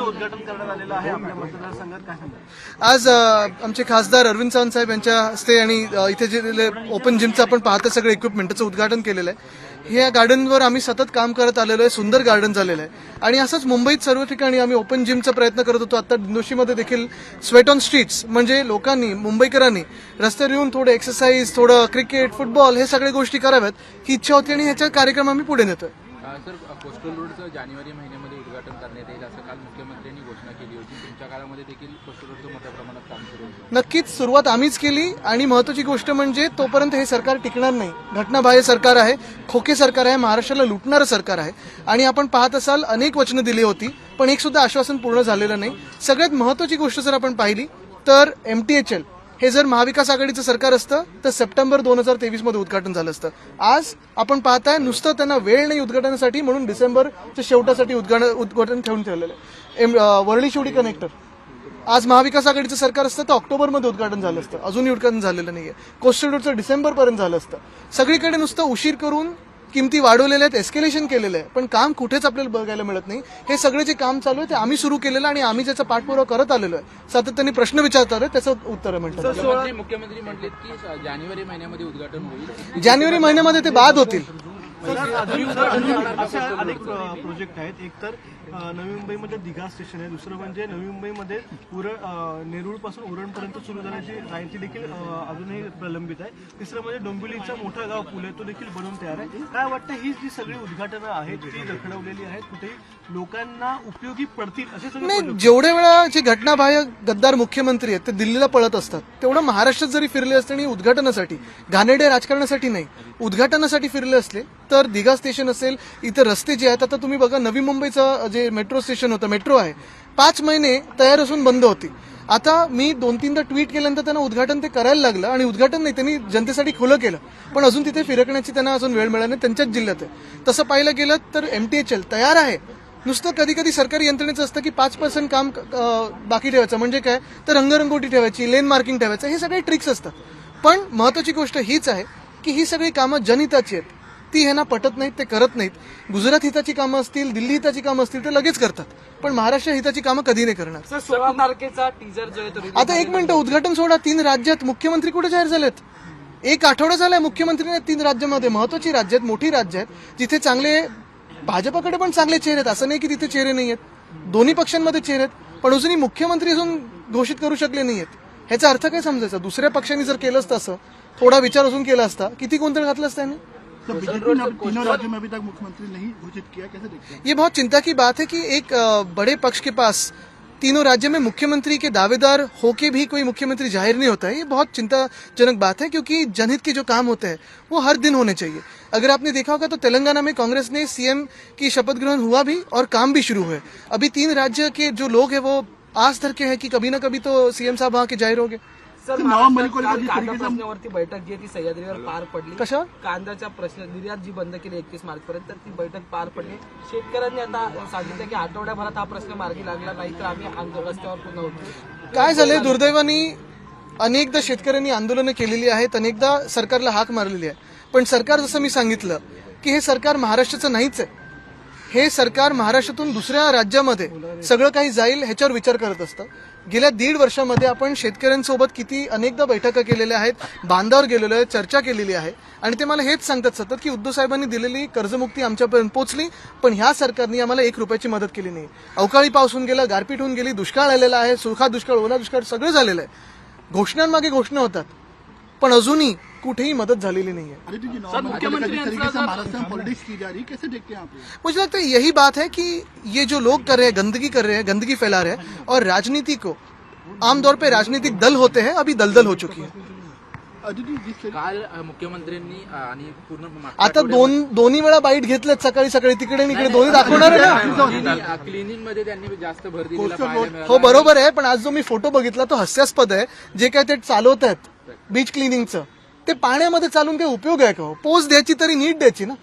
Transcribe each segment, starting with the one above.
उद्घाटन करण्यात आलेलं आहे आपल्या मतदारसंघात, काय सांगा? आज आमचे खासदार अरविंद सावंत साहेब यांच्या हस्ते आणि इथे जे ओपन जिमचं आपण पाहतो सगळे इक्विपमेंटचं उद्घाटन केलेलं आहे. ह्या गार्डनवर आम्ही सतत काम करत आलेलो आहे. सुंदर गार्डन झालेलं आहे आणि असंच मुंबईत सर्व ठिकाणी आम्ही ओपन जिमचा प्रयत्न करत होतो. आता दिंडोशीमध्ये देखील स्वेट ऑन स्ट्रीट्स म्हणजे लोकांनी, मुंबईकरांनी रस्त्यावर येऊन थोडं एक्सरसाइज, थोडं क्रिकेट, फुटबॉल हे सगळ्या गोष्टी कराव्यात ही इच्छा होती आणि ह्याचा कार्यक्रम आम्ही पुढे नेतोय. सर, कोस्टल रोडचं जानेवारी महिन्यामध्ये उद्घाटन करण्यात येईल असं काल मुख्यमंत्र्यांनी घोषणा केली होती. तुमच्या काळामध्ये देखील कोस्टल रोडचं मोठ्या प्रमाणात काम सुरू होतं. नक्कीच सुरुवात आम्हीच केली आणि महत्वाची गोष्ट म्हणजे तोपर्यंत हे सरकार टिकणार नाही. घटनाबाह्य सरकार आहे, खोके सरकार आहे, महाराष्ट्राला लुटणारं सरकार आहे आणि आपण पाहत असाल अनेक वचनं दिली होती पण एक सुद्धा आश्वासन पूर्ण झालेलं नाही. सगळ्यात महत्वाची गोष्ट जर आपण पाहिली तर MTHL हे जर महाविकास आघाडीचं सरकार असतं तर सप्टेंबर 2023 मध्ये उद्घाटन झालं असतं. आज आपण पाहताय नुसतं त्यांना वेळ नाही उद्घाटनासाठी म्हणून डिसेंबरच्या शेवटासाठी उद्घाटन ठेवून ठेवलेलं आहे. वरळी शिवडी कनेक्टर आज महाविकास आघाडीचं सरकार असतं तर ऑक्टोबरमध्ये उद्घाटन झालं असतं, अजूनही उद्घाटन झालेलं नाहीये. कोस्टल रोडचं डिसेंबरपर्यंत झालं असतं. सगळीकडे नुसतं उशीर करून किमती वाढवलेल्या आहेत, एस्केलेशन केलेलं आहे पण काम कुठेच आपल्याला बघायला मिळत नाही. हे सगळे जे काम चालू आहे ते आम्ही सुरू केलेलं आणि आम्ही ज्याचा पाठपुरावा करत आलेलो आहे. सातत्याने प्रश्न विचारतात त्याचं उत्तर म्हणतात. मुख्यमंत्री म्हटलेत की जानेवारी महिन्यामध्ये उद्घाटन होईल. जानेवारी महिन्यामध्ये ते बाद होतील. असे अनेक प्रोजेक्ट आहेत. एक तर नवी मुंबईमध्ये दिघा स्टेशन आहे, दुसरं म्हणजे नवी मुंबईमध्ये नेरूळ पासून उरणपर्यंत सुरू जाण्याची देखील अजूनही प्रलंबित आहे. तिसरं म्हणजे डोंबिवलीचा मोठा गाव पूल आहे तो देखील बनवून तयार आहे. काय वाटतं ही जी सगळी उद्घाटनं आहेत ती रखडवलेली आहेत, कुठेही लोकांना उपयोगी पडतील असे सगळे? नाही, जेवढ्या वेळा जे घटनाबाह्य गद्दार मुख्यमंत्री आहेत ते दिल्लीला पळत असतात तेवढं महाराष्ट्रात जरी फिरले असते आणि उद्घाटनासाठी, घाणेरड्या राजकारणासाठी नाही, उद्घाटनासाठी फिरले असले तर दिघा स्टेशन असेल, इतर रस्ते जे आहेत. आता तुम्ही बघा नवी मुंबईचं जे मेट्रो स्टेशन होतं, मेट्रो आहे, 5 महिने तयार असून बंद होती. आता मी 2-3दा ट्विट केल्यानंतर त्यांना उद्घाटन ते करायला लागलं आणि उद्घाटन नाही, त्यांनी जनतेसाठी खुलं केलं पण अजून तिथे फिरकण्याची त्यांना अजून वेळ मिळाली नाही. त्यांच्याच जिल्ह्यात आहे. तसं पाहिलं गेलं तर MTHL तयार आहे. नुसतं कधी कधी सरकारी यंत्रणेचं असतं की 5% काम बाकी ठेवायचं म्हणजे काय तर रंगरंगोटी ठेवायची, लेन मार्किंग ठेवायचं, हे सगळे ट्रिक्स असतात. पण महत्वाची गोष्ट हीच आहे की ही सगळी कामं जनहिताची आहेत. ती ह्यांना पटत नाहीत, ते करत नाहीत. गुजरात हिताची कामं असतील, दिल्ली हिताची कामं असतील ते लगेच करतात पण महाराष्ट्र हिताची कामं कधी नाही करणार. 16 तारखेचा टीजर जो आहे तो आता एक मिनिट, उद्घाटन सोडा, 3 राज्यात मुख्यमंत्री कुठे जाहीर झालेत? 1 आठवडा झालाय मुख्यमंत्रीने 3 राज्यामध्ये, महत्वाची राज्य आहेत, मोठी राज्य आहेत जिथे चांगले, भाजपाकडे पण चांगले चेहरे आहेत, असं नाही की तिथे चेहरे नाही आहेत, दोन्ही पक्षांमध्ये चेहरे आहेत पण अजूनही मुख्यमंत्री अजून घोषित करू शकले नाही आहेत. ह्याचा अर्थ काय समजायचा? दुसऱ्या पक्षांनी जर केलं असतं असं, थोडा विचार अजून केला असता, किती गोंधळ घातलं असतं त्यांनी. तीनों राज्यों में अभी तक मुख्यमंत्री नहीं घोषित किया, कैसे देखते हैं? ये बहुत चिंता की बात है कि एक बड़े पक्ष के पास तीनों राज्य में मुख्यमंत्री के दावेदार होके भी कोई मुख्यमंत्री जाहिर नहीं होता है. ये बहुत चिंताजनक बात है क्योंकि जनहित के जो काम होते हैं वो हर दिन होने चाहिए. अगर आपने देखा होगा तो तेलंगाना में कांग्रेस ने CM की शपथ ग्रहण हुआ भी और काम भी शुरू हुए. अभी 3 राज्य के जो लोग हैं वो आस धर के हैं कि कभी ना कभी तो CM साहब वहां के जाहिर होंगे. सर, प्रश्नावरती बैठक जी आहे ती सह्याद्रीवर पार पडली. कशावर? कांद्याच्या प्रश्न निर्यात जी बंद केली 31 मार्च पर्यंत ती बैठक पार पडली. शेतकऱ्यांनी आता सांगितलं की आठवड्याभरात हा प्रश्न मार्गी लागला नाही तर आम्ही रस्त्यावर पुन्हा होतो. काय झालंय, दुर्दैवाने अनेकदा शेतकऱ्यांनी आंदोलनं केलेली आहेत, अनेकदा सरकारला हाक मारलेली आहे पण सरकार, जसं मी सांगितलं की हे सरकार महाराष्ट्राचं नाहीच आहे. हे सरकार महाराष्ट्रातून दुसऱ्या राज्यामध्ये सगळं काही जाईल ह्याच्यावर विचार करत असतं. गेल्या 1.5 वर्षामध्ये आपण शेतकऱ्यांसोबत किती अनेकदा बैठका केलेल्या आहेत, बांधावर गेलेलो आहे, चर्चा केलेली आहे आणि ते मला हेच सांगतात सतत की उद्धव साहेबांनी दिलेली कर्जमुक्ती आमच्यापर्यंत पोहोचली पण ह्या सरकारने आम्हाला 1 रुपयाची मदत केली नाही. अवकाळी पाऊस होऊन गेला, गारपीट होऊन गेली, दुष्काळ आलेला आहे, सुखा दुष्काळ, ओला दुष्काळ सगळं झालेलं आहे. घोषणांमागे घोषणा होतात पण अजूनही कुठेही मदत झालेली नहीं है. मुझे लगता है यही बात है कि ये जो लोग कर रहे हैं, गंदगी कर रहे हैं, गंदगी फैला रहे हैं और राजनीति को आमतौर पे राजनीतिक दल होते हैं, अभी दलदल हो चुकी है. काल मुख्यमंत्र्यांनी आणि पूर्ण आता दोन्ही वेळा बाईट घेतल्यात, सकाळी सकाळी तिकडे इकडे दोन्ही दाखवणार आहे ना. क्लिनिंग मध्ये त्यांनी जास्त भर दिलेला. हो बरोबर आहे पण आज जो मी फोटो बघितला तो हास्यास्पद आहे. जे काय ते चालवत आहेत बीच क्लिनिंगचं ते पाण्यामध्ये चालून काही उपयोग आहे का? पोच द्यायची तरी नीट द्यायची ना.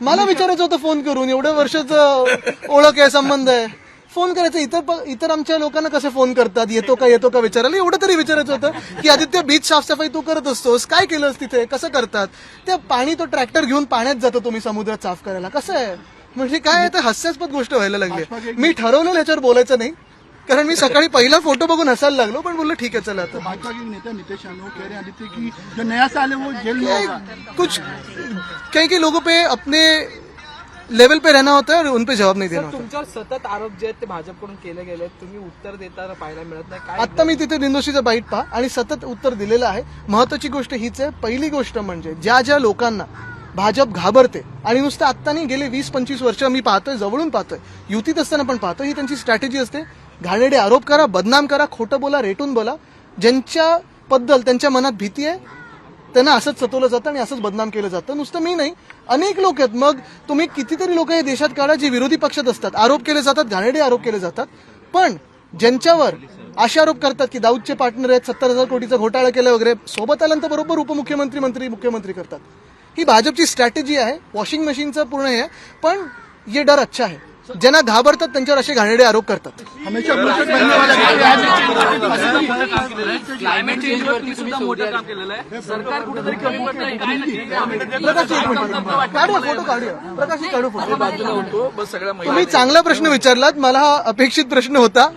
मला विचारायचं होतं फोन करून, एवढ्या वर्षाचं ओळख आहे, संबंध आहे, फोन करायचं. इतर आमच्या लोकांना कसे फोन करतात, येतो का विचारायला, एवढं तरी विचारायचं होतं की आदित्य बीच साफसफाई तू करत असतोस, काय केलंस तिथे, कसं करतात ते पाणी? तो ट्रॅक्टर घेऊन पाण्यात जातो, तुम्ही समुद्रात साफ करायला, कसं आहे? म्हणजे काय आता हास्यास्पद गोष्ट व्हायला लागली. मी ठरवलेलं याच्यावर बोलायचं नाही, कारण मी सकाळी पहिला फोटो बघून हसायला लागलो, पण बोललो ठीक आहे चला आता. भाजपा के नेता नीतीश यादव कह रहे हैं आदित्य की जो नया साल है वो जेल में होगा. कुछ कई लोगों पे अपने लेवल पे रहना होता है और उन पे जवाब नहीं देना सर होता. तुमच्यावर सतत आरोप जे आहेत ते भाजपकडून केले गेले आहेत. तुम्ही उत्तर देताना पाहायला मिळत नाही. काय आता मी तिथे दिनदोशीचा बाईट पहा आणि सतत उत्तर दिलेलं आहे. महत्वाची गोष्ट हीच आहे. पहिली गोष्ट म्हणजे ज्या लोकांना भाजप घाबरते आणि नुसतं आत्ता नाही, गेले 20-25 वर्ष मी पाहतोय, जवळून पाहतोय, युतीत असताना पण पाहतोय, ही त्यांची स्ट्रॅटेजी असते. घाणेरडे आरोप करा, बदनाम करा, खोटं बोला, रेटून बोला. ज्यांच्याबद्दल त्यांच्या मनात भीती आहे त्यांना असंच सतवलं जातं आणि असंच बदनाम केलं जातं. नुसतं मी नाही, अनेक लोक आहेत. मग तुम्ही कितीतरी लोक या देशात काढा जे विरोधी पक्षात असतात, आरोप केले जातात, घाणेरडे आरोप केले जातात, पण ज्यांच्यावर असे आरोप करतात की दाऊदचे पार्टनर आहेत, 70,000 कोटीचा घोटाळा केला वगैरे, सोबत आल्यानंतर बरोबर उपमुख्यमंत्री, मंत्री, मुख्यमंत्री करतात. ही भाजपची स्ट्रॅटेजी आहे. वॉशिंग मशीनचं पूर्ण हे आहे. पण ये डर अच्छा आहे. ज्यांना घाबरतात त्यांच्यावर असे घाणेरडे आरोप करतात. हमेशा मूर्खच बनने वाला क्लायमेट चेंजवरती सुद्धा मोठं काम केलेलं आहे. सरकार कुठेतरी कमी पडलंय काय प्रकाश एक मिनिट काढूया फोटो, काढूया प्रकाश काढू फोटो. बाजूला होतो बस सगळ्या तुम्ही चांगला प्रश्न विचारलात. मला हा अपेक्षित प्रश्न होता.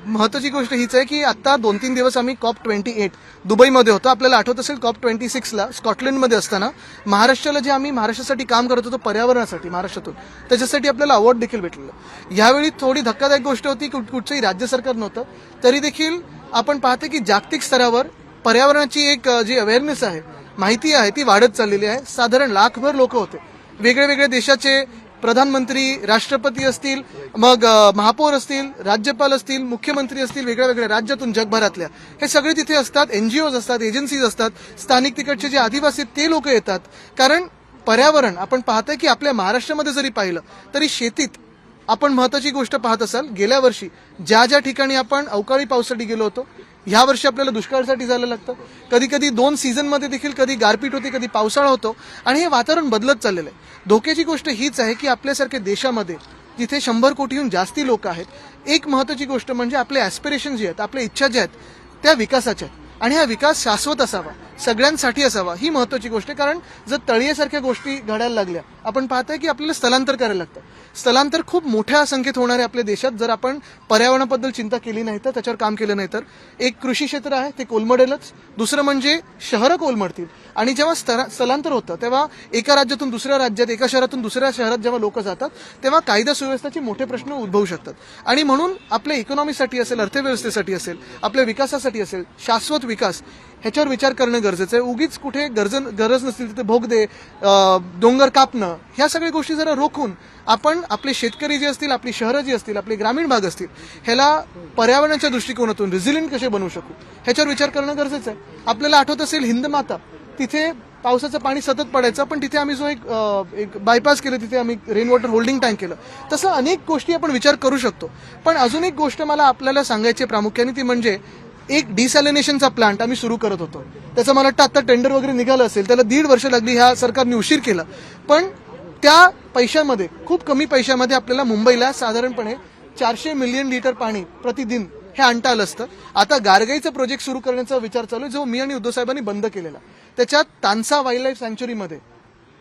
महत्वाची गोष्ट हीच आहे की आता 2-3 दिवस आम्ही COP28 दुबईमध्ये होतो. आपल्याला आठवत असेल COP26ला स्कॉटलंडमध्ये असताना महाराष्ट्राला जे आम्ही महाराष्ट्रासाठी काम करत होतो पर्यावरणासाठी महाराष्ट्रातून, त्याच्यासाठी आपल्याला अवॉर्ड देखील भेटलेलं. यावेळी थोडी धक्कादायक गोष्ट होती की कुठचंही राज्य सरकार नव्हतं, तरी देखील आपण पाहतो की जागतिक स्तरावर पर्यावरणाची एक जी अवेअरनेस आहे, माहिती आहे, ती वाढत चाललेली आहे. साधारण लाखभर लोक होते. वेगळ्या वेगळ्या देशाचे प्रधानमंत्री, राष्ट्रपती असतील, मग महापौर असतील, राज्यपाल असतील, मुख्यमंत्री असतील, वेगळ्या वेगळ्या राज्यातून जगभरातल्या, हे सगळे तिथे असतात. एनजीओज असतात, एजन्सीज असतात, स्थानिक तिकडचे जे आदिवासी आहेत ते लोक येतात. कारण पर्यावरण आपण पाहतोय की आपल्या महाराष्ट्रामध्ये जरी पाहिलं तरी शेतीत आपण महत्वाची गोष्ट पाहत असाल, गेल्या वर्षी ज्या ठिकाणी आपण अवकाळी पावसासाठी गेलो होतो, ह्या वर्षी आपल्याला दुष्काळासाठी जायला लागतं. कधी कधी 2 सीझनमध्ये देखील कधी गारपीट होते, कधी पावसाळा होतो आणि हे वातावरण बदलत चाललेलं आहे. धोक्याची गोष्ट हीच आहे की आपल्यासारख्या देशामध्ये जिथे 100 कोटीहून जास्ती लोक आहेत, एक महत्वाची गोष्ट म्हणजे आपले ॲस्पिरेशन जे आहेत, आपल्या इच्छा ज्या आहेत त्या विकासाच्या आहेत. आणि हा विकास शाश्वत असावा, सगळ्यांसाठी असावा, ही महत्वाची गोष्ट आहे. कारण जर तळीसारख्या गोष्टी घडायला लागल्या, आपण पाहतोय की आपल्याला स्थलांतर करायला लागतं. स्थलांतर खूप मोठ्या संख्येत होणार आहे आपल्या देशात जर आपण पर्यावरणाबद्दल चिंता केली नाही तर, त्याच्यावर काम केलं नाही तर. एक कृषी क्षेत्र आहे ते कोलमडेलच. दुसरं म्हणजे शहरं कोलमडतील. आणि जेव्हा स्थलांतर होतं तेव्हा एका राज्यातून दुसऱ्या राज्यात, एका शहरातून दुसऱ्या शहरात जेव्हा लोक जातात तेव्हा कायदा सुव्यवस्थेचे मोठे प्रश्न उद्भवू शकतात. आणि म्हणून आपल्या इकॉनॉमीसाठी असेल, अर्थव्यवस्थेसाठी असेल, आपल्या विकासासाठी असेल, शाश्वत विकास ह्याच्यावर विचार करणं गरजेचं आहे. उगीच कुठे गरज नसतील तिथे भोगदे, डोंगर कापणं, ह्या सगळ्या गोष्टी जरा रोखून आपण आपले शेतकरी जे असतील, आपली शहरं जी असतील, आपले ग्रामीण भाग असतील, ह्याला पर्यावरणाच्या दृष्टिकोनातून रिझिलियंट कसे बनवू शकू ह्याच्यावर विचार करणं गरजेचं आहे. आपल्याला आठवत असेल हिंदमाता, तिथे पावसाचं पाणी सतत पडायचं, पण तिथे आम्ही जो एक बायपास केलं, तिथे आम्ही रेन वॉटर होल्डिंग टँक केलं. तसं अनेक गोष्टी आपण विचार करू शकतो. पण अजून एक गोष्ट मला आपल्याला सांगायची प्रामुख्याने, ती म्हणजे एक डिसॅलिनेशनचा प्लांट आम्ही सुरू करत होतो. त्याचं मला वाटतं आता टेंडर वगैरे निघालं असेल, त्याला 1.5 वर्ष लागली, ह्या सरकारने उशीर केला. पण त्या पैशामध्ये, खूप कमी पैशामध्ये आपल्याला मुंबईला साधारणपणे 400 मिलियन लिटर पाणी प्रतिदिन हे आणता आलं असतं. आता गारगाईचा प्रोजेक्ट सुरू करण्याचा विचार चालू आहे, जो मी आणि उद्धव साहेबांनी बंद केलेला. त्याच्यात तानसा वाईल्ड लाईफ सँच्युरीमध्ये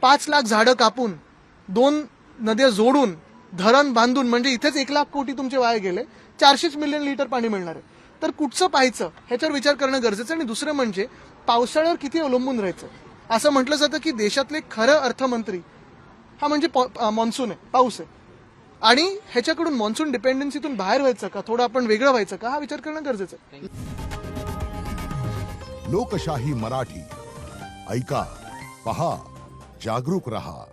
5 लाख झाडं कापून, 2 नद्या जोडून, धरण बांधून, म्हणजे इथेच 1 लाख कोटी तुमचे वाया गेले, 400 मिलियन लिटर पाणी मिळणार आहे. तर कुठचं पाहायचं ह्याच्यावर विचार करणं गरजेचं. आणि दुसरं म्हणजे पावसाळ्यावर किती अवलंबून राहायचं. असं म्हटलं जातं की देशातले खरं अर्थमंत्री हा म्हणजे मॉन्सून आहे, पाऊस आहे. आणि ह्याच्याकडून मॉन्सून डिपेंडन्सीतून बाहेर व्हायचं का, थोडं आपण वेगळं व्हायचं का, हा विचार करणं गरजेचं आहे. लोकशाही मराठी ऐका, पहा, जागरूक रहा.